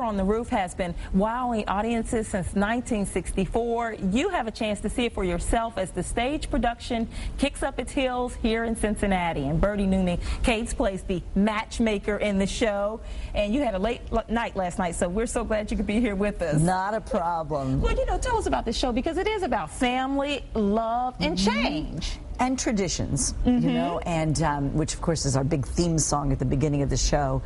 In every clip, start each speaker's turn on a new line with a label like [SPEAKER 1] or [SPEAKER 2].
[SPEAKER 1] Fiddler on the Roof has been wowing audiences since 1964. You have a chance to see it for yourself as the stage production kicks up its heels here in Cincinnati. And Bertie Noonan Cates plays the matchmaker in the show. And you had a late night last night, so we're so glad you could be here with us.
[SPEAKER 2] Not a problem.
[SPEAKER 1] Well, you know, tell us about this show, because it is about family, love, and change.
[SPEAKER 2] And traditions, you know, and which of course is our big theme song at the beginning of the show.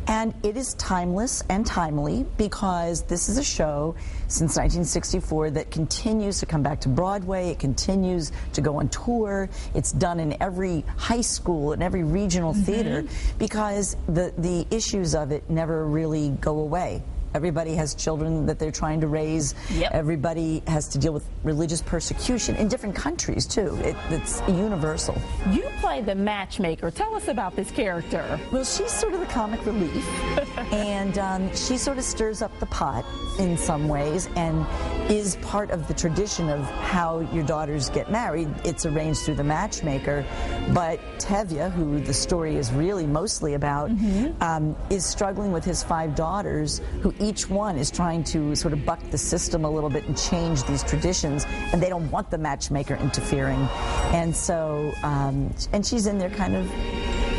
[SPEAKER 2] And it is timeless and timely because this is a show since 1964 that continues to come back to Broadway. It continues to go on tour. It's done in every high school and every regional theater because the issues of it never really go away. Everybody has children that they're trying to raise. Everybody has to deal with religious persecution in different countries, too. It's universal.
[SPEAKER 1] You play the matchmaker. Tell us about this character.
[SPEAKER 2] Well, she's sort of the comic relief, and she sort of stirs up the pot in some ways and is part of the tradition of how your daughters get married. It's arranged through the matchmaker, but Tevye, who the story is really mostly about, is struggling with his 5 daughters, who each one is trying to sort of buck the system a little bit and change these traditions, and they don't want the matchmaker interfering. And so, and she's in there kind of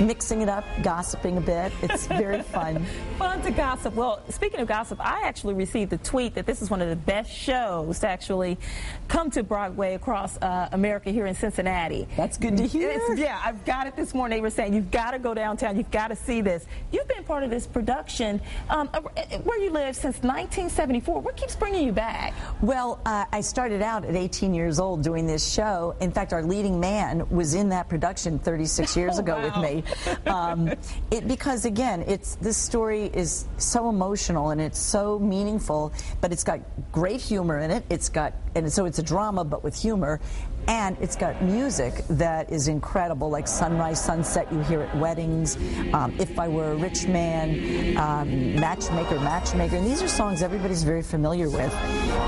[SPEAKER 2] mixing it up, gossiping a bit. It's very fun.
[SPEAKER 1] Fun to gossip. Well, speaking of gossip, I actually received a tweet that this is one of the best shows to actually come to Broadway across America here in Cincinnati.
[SPEAKER 2] That's good to hear.
[SPEAKER 1] Yeah, I've got it this morning. They were saying, you've got to go downtown. You've got to see this. You've been part of this production where you live since 1974. What keeps bringing you back?
[SPEAKER 2] Well, I started out at 18 years old doing this show. In fact, our leading man was in that production 36 years ago with me. Because again, this story is so emotional and it's so meaningful, but it's got great humor in it. So it's a drama but with humor, and it's got music that is incredible, like Sunrise, Sunset you hear at weddings, If I Were a Rich Man, Matchmaker, Matchmaker, and these are songs everybody's very familiar with.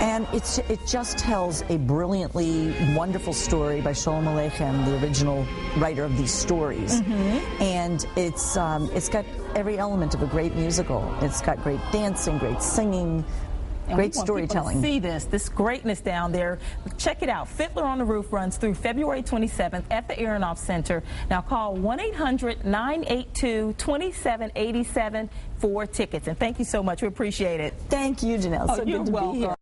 [SPEAKER 2] And it just tells a brilliantly wonderful story by Sholem Aleichem, the original writer of these stories. And it's got every element of a great musical. It's got great dancing, great singing, great storytelling.
[SPEAKER 1] See this greatness down there. Check it out. Fiddler on the Roof runs through February 27th at the Aronoff Center. Now call 1-800-982-2787 for tickets. And thank you so much. We appreciate it.
[SPEAKER 2] Thank you, Janelle. So good to be here.